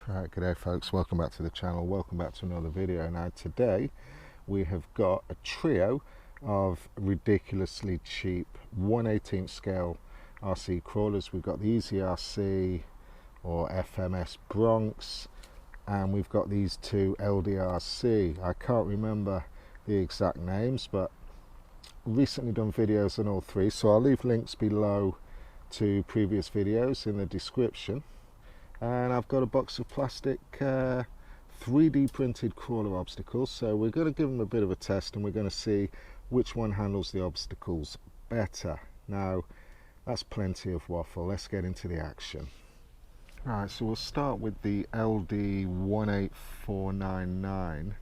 Right, g'day folks, welcome back to the channel, welcome back to another video. Now today we have got a trio of ridiculously cheap 1/18 scale RC crawlers. We've got the Eazyrc or FMS Bronx, and we've got these two LDRC. I can't remember the exact names, but recently done videos on all three, so I'll leave links below to previous videos in the description. And I've got a box of plastic 3D printed crawler obstacles, so we're going to give them a bit of a test and we're going to see which one handles the obstacles better. Now that's plenty of waffle, let's get into the action. Right, so we'll start with the LD18499.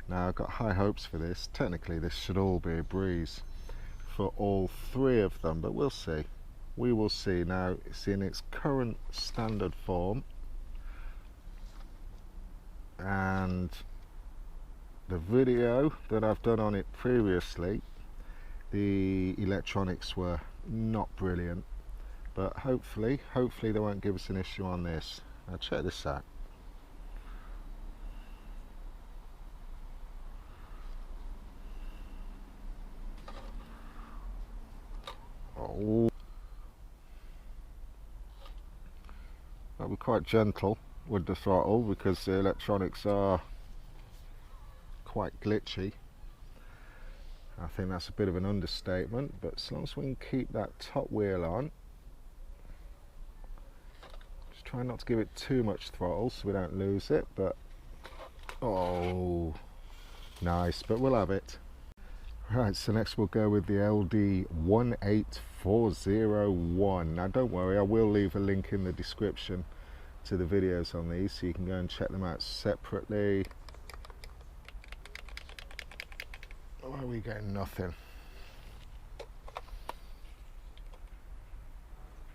Now I've got high hopes for this. Technically this should all be a breeze for all three of them, but we'll see. We will see. Now it's in its current standard form, and the video that I've done on it previously, the electronics were not brilliant, but hopefully they won't give us an issue on this. Now check this out. Oh, I'll be quite gentle with the throttle because the electronics are quite glitchy. I think that's a bit of an understatement, but as long as we can keep that top wheel on, just try not to give it too much throttle so we don't lose it. But oh, nice, but we'll have it. Right, so next we'll go with the LD18401. Now don't worry, I will leave a link in the description to the videos on these so you can go and check them out separately. Why are we getting nothing?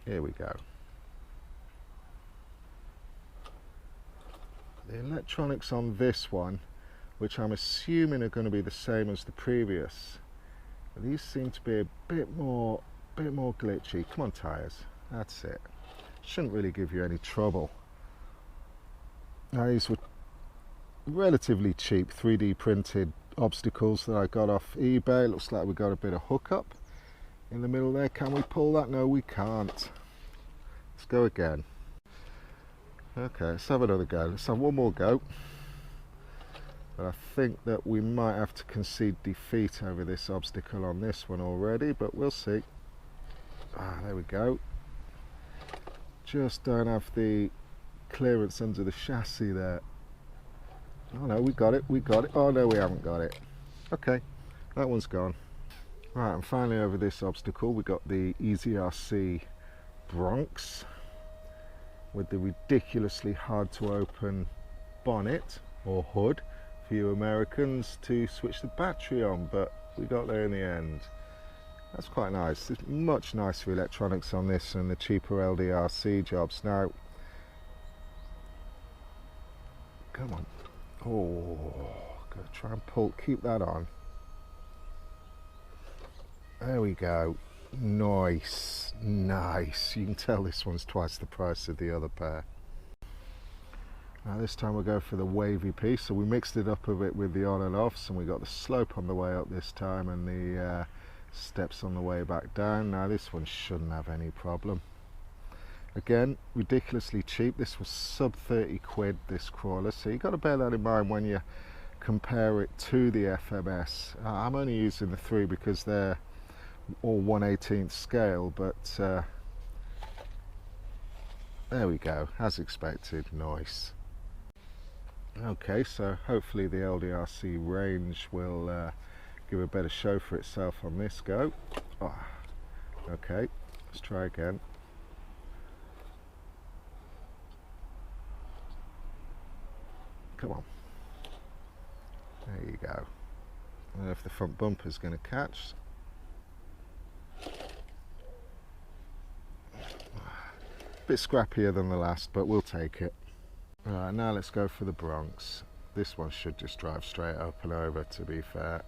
Here we go. The electronics on this one, which I'm assuming are going to be the same as the previous, these seem to be a bit more glitchy. Come on tires, that's it. Shouldn't really give you any trouble. Now these were relatively cheap 3D printed obstacles that I got off eBay. Looks like we got a bit of hookup in the middle there. Can we pull that? No, we can't. Let's go again. Okay, let's have another go. Let's have one more go. But I think that we might have to concede defeat over this obstacle on this one already, but we'll see. Ah, there we go. Just don't have the clearance under the chassis there. Oh no, we got it. Oh no, we haven't got it. Okay, that one's gone. Right, and finally over this obstacle we got the Eazyrc Bronx with the ridiculously hard to open bonnet or hood for you Americans to switch the battery on, but we got there in the end. That's quite nice. There's much nicer electronics on this than the cheaper LDRC jobs. Now, come on. Oh, gotta try and keep that on. There we go. Nice, nice. You can tell this one's twice the price of the other pair. Now this time we'll go for the wavy piece. So we mixed it up a bit with the on and offs, and we got the slope on the way up this time and the steps on the way back down. Now this one shouldn't have any problem. Again, ridiculously cheap. This was sub 30 quid, this crawler, so you've got to bear that in mind when you compare it to the FMS. I'm only using the 3 because they're all 1/18 scale, but there we go, as expected. Nice. Okay, so hopefully the LDRC range will give a better show for itself on this go. Oh, okay, let's try again. Come on. There you go. I don't know if the front bumper's going to catch. Bit scrappier than the last, but we'll take it. Right, now let's go for the Bronx. This one should just drive straight up and over, to be fair.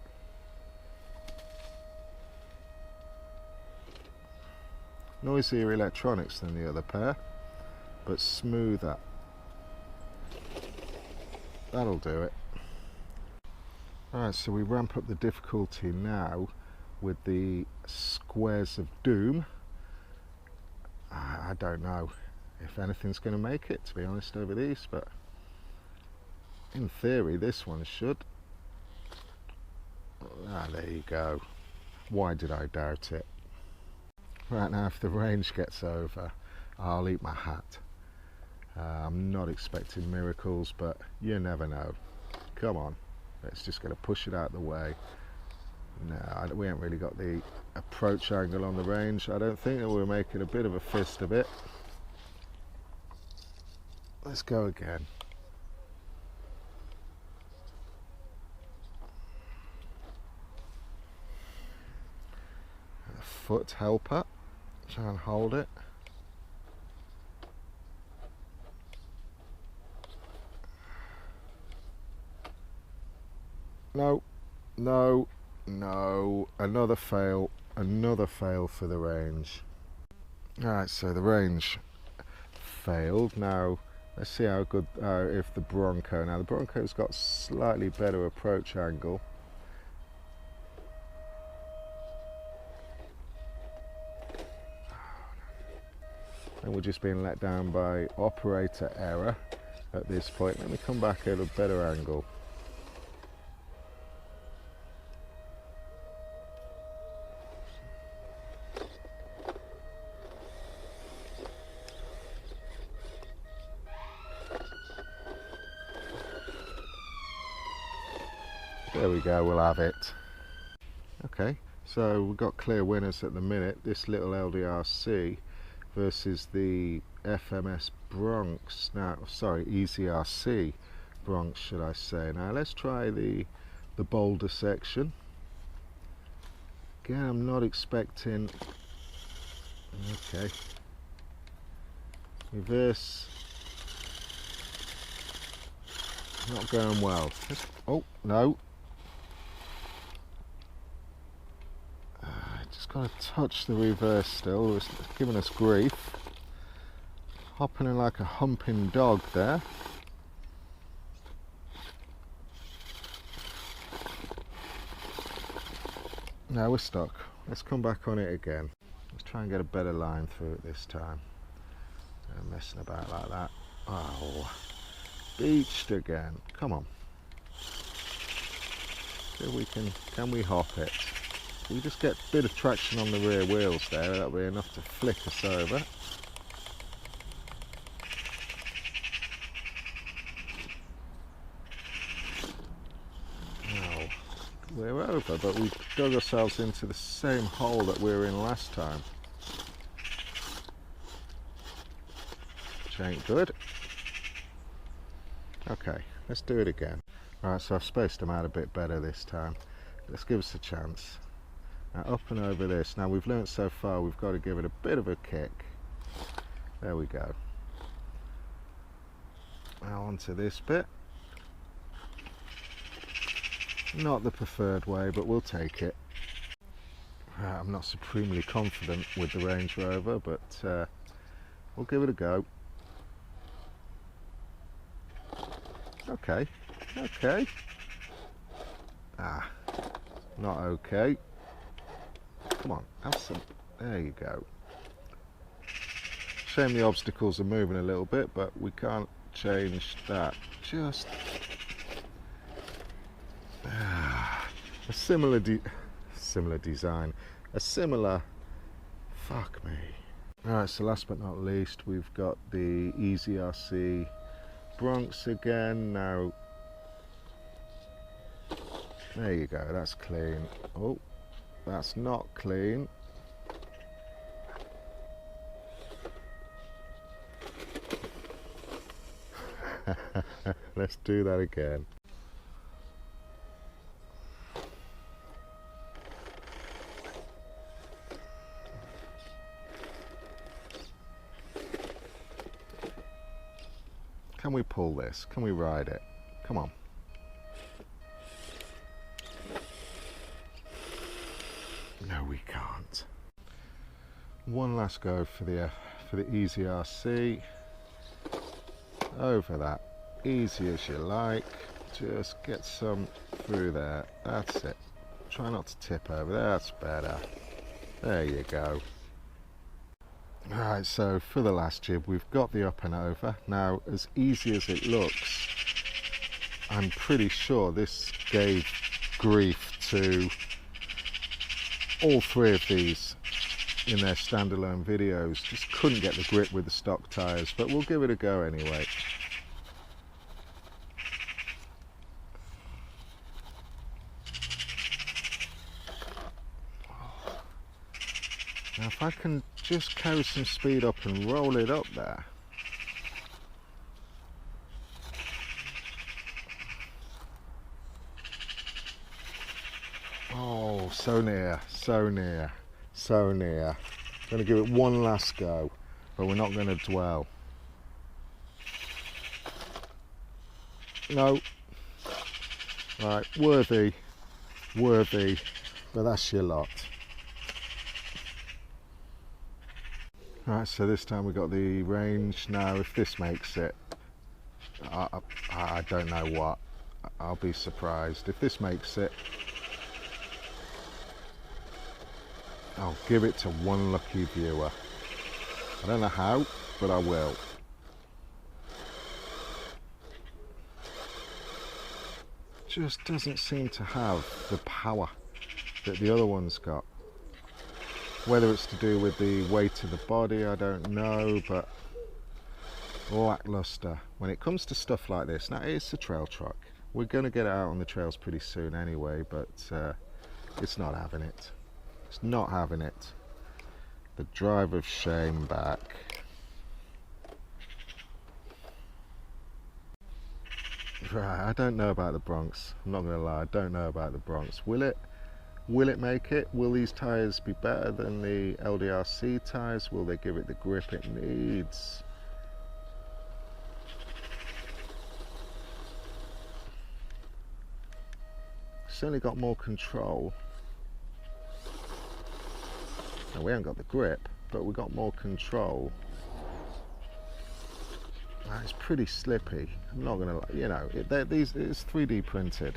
Noisier electronics than the other pair, but smoother. that'll do it. Alright, so we ramp up the difficulty now with the Squares of Doom. I don't know if anything's going to make it, to be honest, over these, but in theory this one should. There you go. Why did I doubt it? Right, now if the range gets over, I'll eat my hat. I'm not expecting miracles, but you never know. Come on, let's just going to push it out the way. No, we haven't really got the approach angle on the range. I don't think that we're making a bit of a fist of it. Let's go again. A foot helper. Try and hold it. No, no, no. Another fail for the range. Alright, so the range failed. Now let's see how good, if the Bronco. Now the Bronco's got slightly better approach angle. And we're just being let down by operator error at this point. Let me come back at a better angle. There we go, we'll have it. Okay, so we've got clear winners at the minute. This little LDRC versus the FMS Bronx. Now, sorry, Eazyrc Bronx, should I say. Now let's try the boulder section. Again, I'm not expecting. Okay. Reverse. Not going well. Oh no. Just got to touch the reverse still. It's giving us grief. Hopping in like a humping dog there. Now we're stuck. Let's come back on it again. Let's try and get a better line through it this time. I'm messing about like that. Oh, beached again. Come on. See if we can we hop it? If we just get a bit of traction on the rear wheels there, that'll be enough to flick us over. Now, we're over, but we've dug ourselves into the same hole that we were in last time. Which ain't good. Okay, let's do it again. Right, so I've spaced them out a bit better this time. Let's give us a chance. Now up and over this. Now we've learnt so far we've got to give it a bit of a kick. There we go. Now onto this bit. Not the preferred way, but we'll take it. I'm not supremely confident with the Range Rover, but we'll give it a go. Okay, okay. Not okay. Come on, have some. There you go. Shame the obstacles are moving a little bit, but we can't change that. Just a similar design. A similar. Fuck me. Alright, so last but not least, we've got the Eazyrc Bronx again. Now, there you go, that's clean. Oh, that's not clean. Let's do that again. Can we pull this? Can we ride it? Come on. No, we can't. One last go for the Eazyrc. Over that. easy as you like. Just get some through there. That's it. Try not to tip over. That's better. There you go. Right, so for the last jib, we've got the up and over. Now, as easy as it looks, I'm pretty sure this gave grief to all three of these in their standalone videos. Just couldn't get the grip with the stock tyres, but we'll give it a go anyway. Now if I can just carry some speed up and roll it up there. Oh, so near, so near, so near. Going to give it one last go, but we're not going to dwell. No. Right, worthy, but that's your lot. Right, so this time we got the range. Now if this makes it, I don't know what, I'll be surprised. If this makes it, I'll give it to one lucky viewer. I don't know how, but I will. Just doesn't seem to have the power that the other one's got. Whether it's to do with the weight of the body, I don't know, but lackluster. When it comes to stuff like this, now it's a trail truck. We're going to get it out on the trails pretty soon anyway, but it's not having it. It's not having it. The drive of shame back. Right, I don't know about the Bronx. I'm not going to lie, I don't know about the Bronx. Will it make it? Will these tyres be better than the LDRC tyres? Will they give it the grip it needs? Certainly got more control. Now, we haven't got the grip, but we got more control. It's pretty slippy. I'm not gonna, you know, it's 3D printed.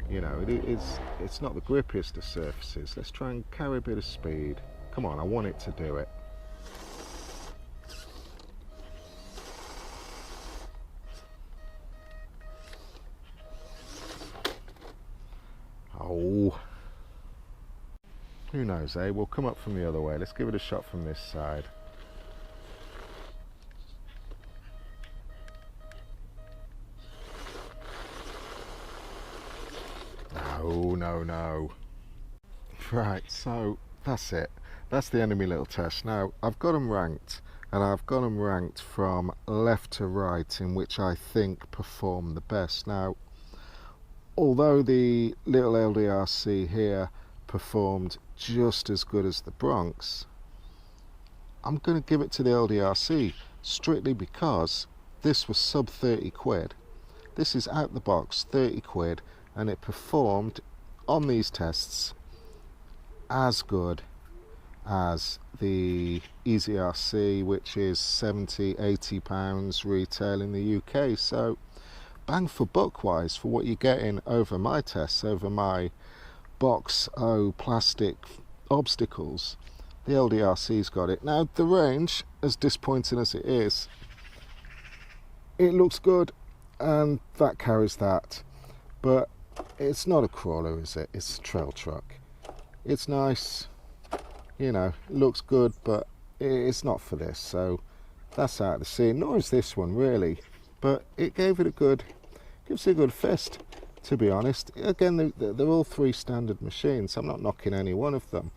You know, it's not the grippiest of surfaces. Let's try and carry a bit of speed. Come on, I want it to do it. Oh. Who knows, eh? We'll come up from the other way. Let's give it a shot from this side. No. Right, so that's it. That's the end of my little test. Now, I've got them ranked, and I've got them ranked from left to right, in which I think perform the best. Now, although the little LDRC here performed just as good as the Bronx, I'm going to give it to the LDRC strictly because this was sub 30 quid. This is out the box 30 quid, and it performed on these tests as good as the Eazyrc, which is 70-80 pounds retail in the UK. So bang for buck wise for what you're getting over my tests, over my box O plastic obstacles, the LDRC's got it. Now the range, as disappointing as it is, it looks good and that carries that, but it's not a crawler, is it? It's a trail truck. It's nice, you know, it looks good, but it's not for this, so that's out of the scene. Nor is this one really, but it gives it a good fist, to be honest. Again, they're all three standard machines. I'm not knocking any one of them,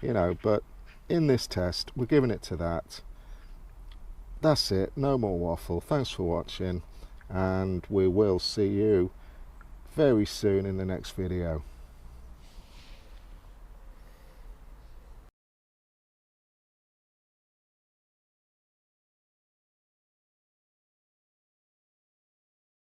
you know, but in this test we're giving it to that. That's it, no more waffle. Thanks for watching, and we will see you very soon in the next video.